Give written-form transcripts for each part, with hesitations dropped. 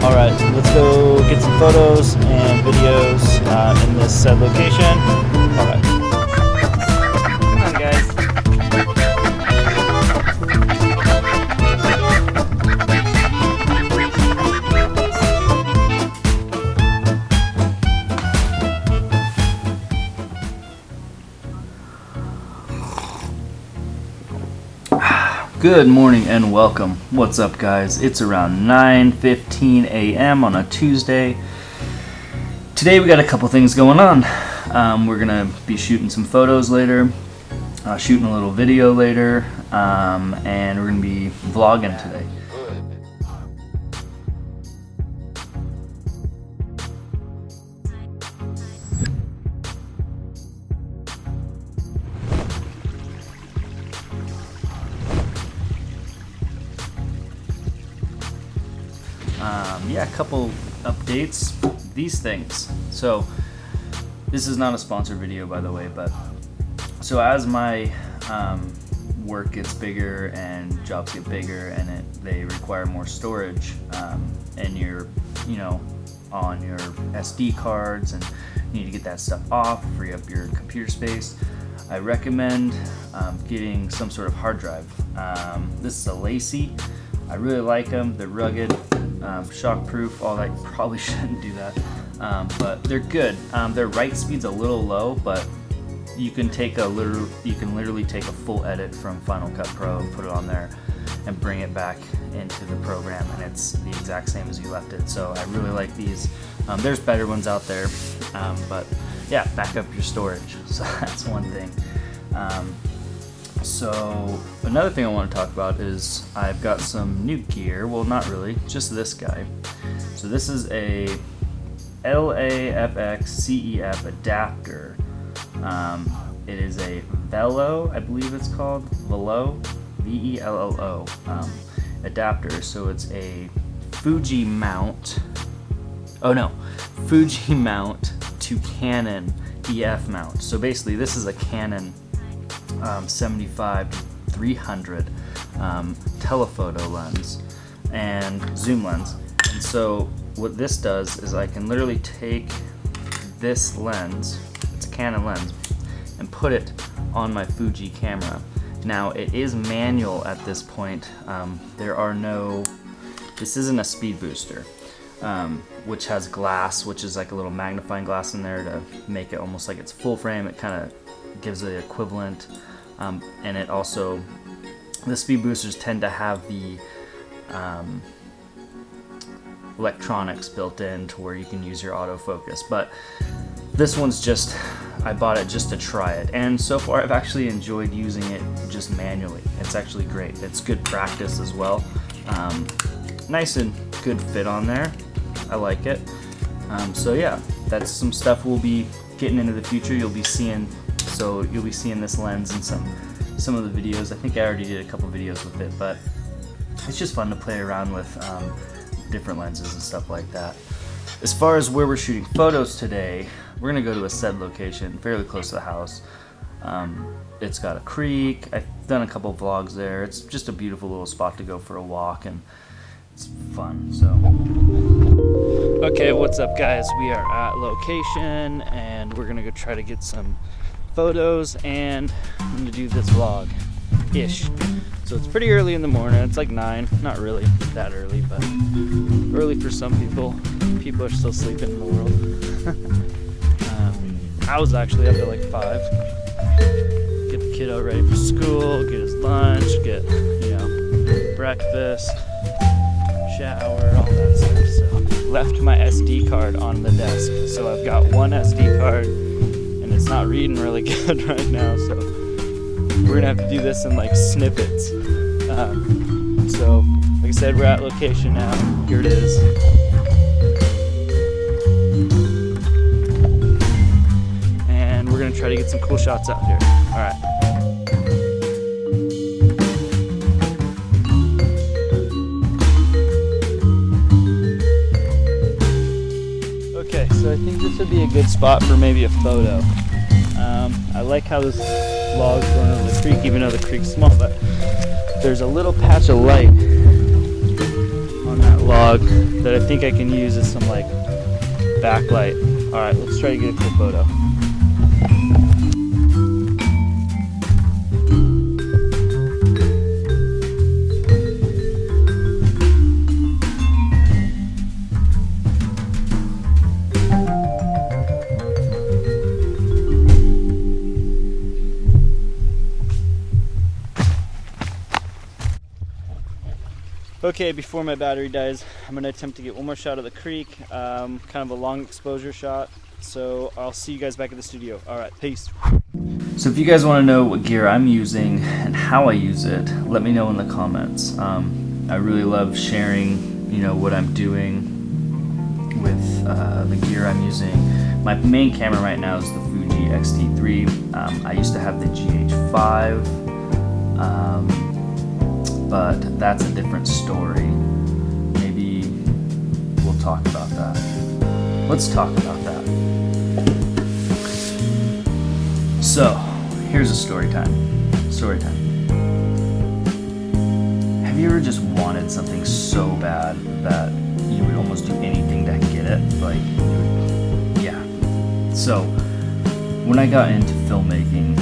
Alright, let's go get some photos and videos in this said location. Alright. Come on, guys. Good morning and welcome. What's up, guys? It's around 9:15 a.m. on a Tuesday. Today we got a couple things going on. We're gonna be shooting some photos later, shooting a little video later, and we're gonna be vlogging today. Yeah, a couple updates. These things. So this is not a sponsored video, by the way, but so as my work gets bigger and jobs get bigger and they require more storage, and you're on your SD cards and you need to get that stuff off, free up your computer space, I recommend getting some sort of hard drive. This is a Lacey. I really like them. They're rugged, shock-proof, all that. You probably shouldn't do that, but they're good. Their write speed's a little low, but you can literally take a full edit from Final Cut Pro and put it on there and bring it back into the program, and it's the exact same as you left it. So I really like these. There's better ones out there, but yeah, back up your storage. So that's one thing. So another thing I want to talk about is I've got some new gear. Well, not really, just this guy. So this is a LAFX CEF adapter. It is a Velo, I believe it's called, Velo, V-E-L-L-O, adapter. So it's a Fuji mount, Fuji mount to Canon EF mount. So basically this is a Canon 75-300 telephoto lens and zoom lens. And so what this does is I can literally take this lens, it's a Canon lens, and put it on my Fuji camera. Now it is manual at this point. This isn't a speed booster, which has glass, which is like a little magnifying glass in there to make it almost like it's full frame. It kind of gives the equivalent, and it also, the speed boosters tend to have the electronics built in to where you can use your autofocus, but this one's just, I bought it just to try it, and so far I've actually enjoyed using it just manually. It's actually great. It's good practice as well. Nice and good fit on there. I like it. So yeah, that's some stuff we'll be getting into the future. You'll be seeing this lens in some of the videos. I think I already did a couple videos with it, but it's just fun to play around with different lenses and stuff like that. As far as where we're shooting photos today, we're gonna go to a said location fairly close to the house. It's got a creek. I've done a couple vlogs there. It's just a beautiful little spot to go for a walk, and it's fun. So okay, what's up, guys? We are at location and we're gonna go try to get some photos, and I'm gonna do this vlog ish. So it's pretty early in the morning. It's like 9, not really that early, but early for some people. People are still sleeping in the world. I was actually up at like 5. Get the kiddo ready for school, get his lunch, get breakfast, shower, all that stuff. So left my SD card on the desk. So I've got one SD card and it's not reading really good right now, so we're gonna have to do this in like snippets. So like I said, we're at location now. Here it is. And we're gonna try to get some cool shots out here. Alright. Okay, so I think this would be a good spot for maybe a photo. I like how this log's going over the creek, even though the creek's small, but there's a little patch of light on that log that I think I can use as some like backlight. All right, let's try to get a cool photo. Okay, before my battery dies, I'm going to attempt to get one more shot of the creek, kind of a long exposure shot. So I'll see you guys back at the studio. All right, peace. So if you guys want to know what gear I'm using and how I use it, let me know in the comments. I really love sharing, you know, what I'm doing with the gear I'm using. My main camera right now is the Fuji xt3. I used to have the GH5. But that's a different story. Maybe we'll talk about that. Let's talk about that. So, here's a story time. Story time. Have you ever just wanted something so bad that you would almost do anything to get it? Like, yeah. So, when I got into filmmaking,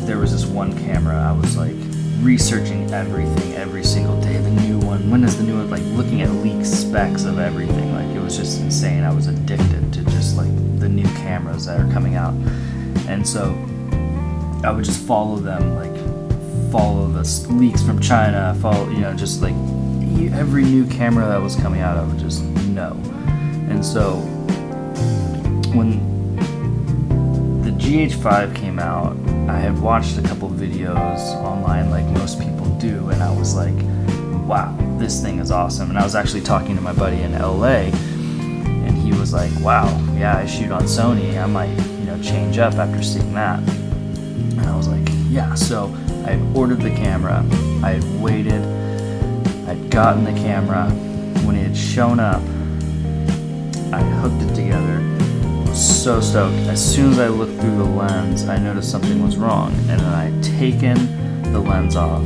there was this one camera I was like, researching everything every single day. The new one, when is the new one? Like looking at leaked specs of everything. Like it was just insane. I was addicted to just like the new cameras that are coming out. And so I would just follow them, like follow the leaks from China, follow, you know, just like every new camera that was coming out, I would just know. And so when the GH5 came out, I had watched a couple videos online like most people do, and I was like, wow, this thing is awesome. And I was actually talking to my buddy in LA, and he was like, wow, yeah, I shoot on Sony, I might, you know, change up after seeing that. And I was like, yeah. So I had ordered the camera, I had waited, I'd gotten the camera. When it had shown up, I hooked it together. So stoked. As soon as I looked through the lens, I noticed something was wrong, and then I had taken the lens off,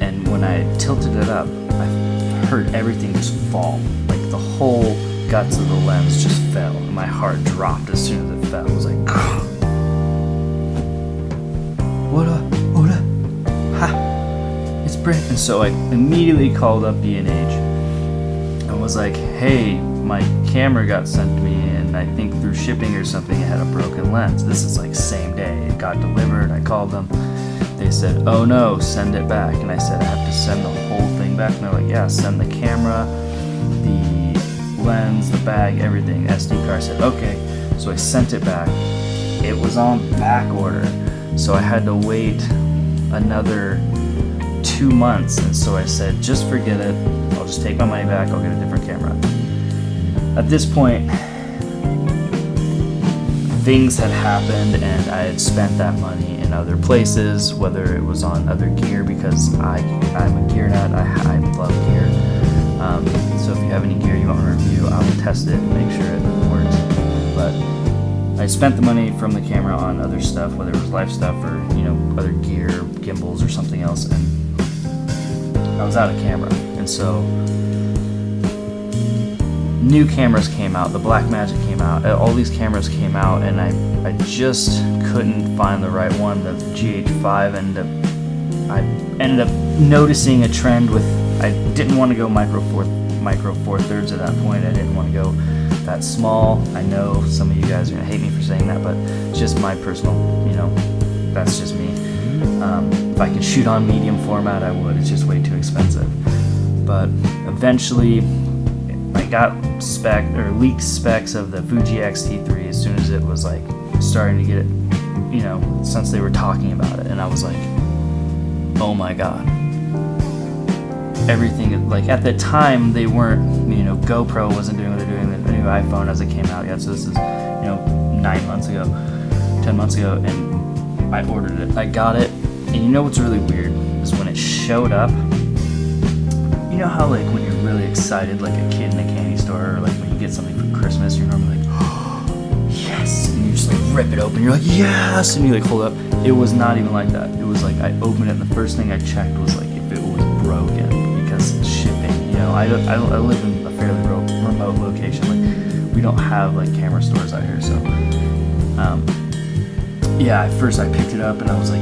and when I tilted it up, I heard everything just fall. Like the whole guts of the lens just fell, and my heart dropped as soon as it fell. It was like, what ha, it's Brent. And so I immediately called up B&H and was like, hey, my camera got sent to me, and I think through shipping or something it had a broken lens. This is like same day. It got delivered. I called them. They said, oh no, send it back. And I said, I have to send the whole thing back? And they're like, yeah, send the camera, the lens, the bag, everything, SD card. I said, okay. So I sent it back. It was on back order, so I had to wait another 2 months. And so I said, just forget it. I'll just take my money back. I'll get a different camera. At this point, things had happened, and I had spent that money in other places, whether it was on other gear, because I'm a gear nut. I love gear. So if you have any gear you want to review, I will test it and make sure it works. But I spent the money from the camera on other stuff, whether it was life stuff or, you know, other gear, gimbals or something else, and I was out of camera. And so new cameras came out, the Blackmagic came out, all these cameras came out, and I just couldn't find the right one. The GH5 I ended up noticing a trend with, I didn't want to go micro four thirds at that point. I didn't want to go that small. I know some of you guys are gonna hate me for saying that, but it's just my personal, you know, that's just me. If I could shoot on medium format, I would. It's just way too expensive. But eventually, I got leaked specs of the Fuji xt3 as soon as it was like starting to get it, you know, since they were talking about it, and I was like, oh my god. Everything, like at the time they weren't, you know, GoPro wasn't doing what they're doing, the new iPhone as it came out yet, so this is, you know, 9 months ago, 10 months ago, and I ordered it, I got it, and you know what's really weird is when it showed up, you know how like when you're really excited, like a kid in a candy store, or like when you get something for Christmas, you're normally like, oh, yes, and you just like rip it open, you're like, yes, and you like hold it up. It was not even like that. It was like I opened it, and the first thing I checked was like if it was broken, because shipping, you know, I live in a fairly remote location. Like, we don't have like camera stores out here, so yeah. At first, I picked it up and I was like,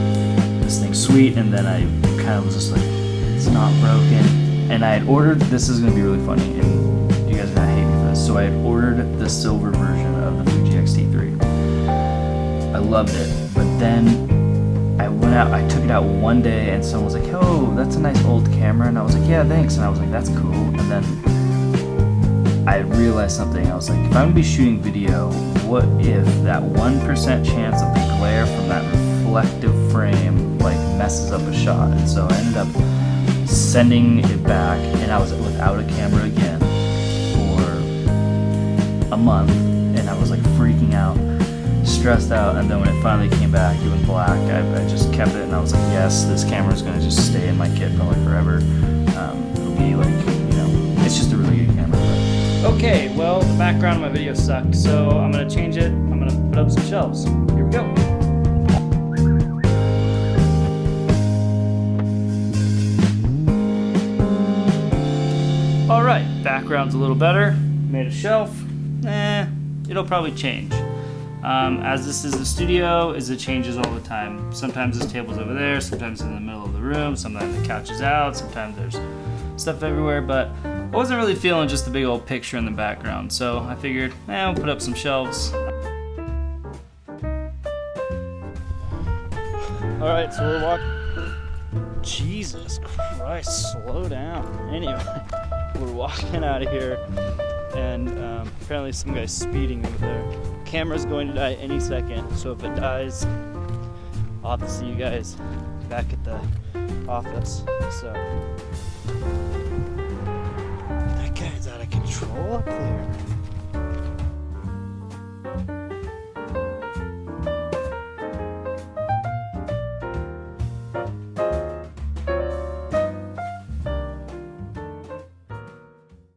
this thing's sweet, and then I kind of was just like, it's not broken. And I had ordered. This is gonna be really funny, and you guys are gonna hate me for this. So I had ordered the silver version of the Fuji xt3. I loved it, but then I went out, I took it out one day and someone was like, oh, that's a nice old camera. And I was like, yeah, thanks. And I was like, that's cool. And then I realized something. I was like, if I'm gonna be shooting video, what if that 1% chance of the glare from that reflective frame like messes up a shot? And so I ended up sending it back, and I was without a camera again for a month, and I was like freaking out, stressed out. And then when it finally came back doing black, I just kept it, and I was like, yes, this camera is going to just stay in my kit probably forever. It'll be like, you know, it's just a really good camera. But. Okay, well, the background of my video sucked, so I'm going to change it. I'm going to put up some shelves. Here we go. All right, background's a little better. Made a shelf. It'll probably change. As this is the studio, it changes all the time. Sometimes this table's over there, sometimes in the middle of the room, sometimes the couch is out, sometimes there's stuff everywhere, but I wasn't really feeling just the big old picture in the background, so I figured, I'll put up some shelves. All right, so we're walking. Jesus Christ, slow down. Anyway, we're walking out of here, and apparently some guy's speeding over there. Camera's going to die any second, so if it dies, I'll have to see you guys back at the office. So that guy's out of control up there.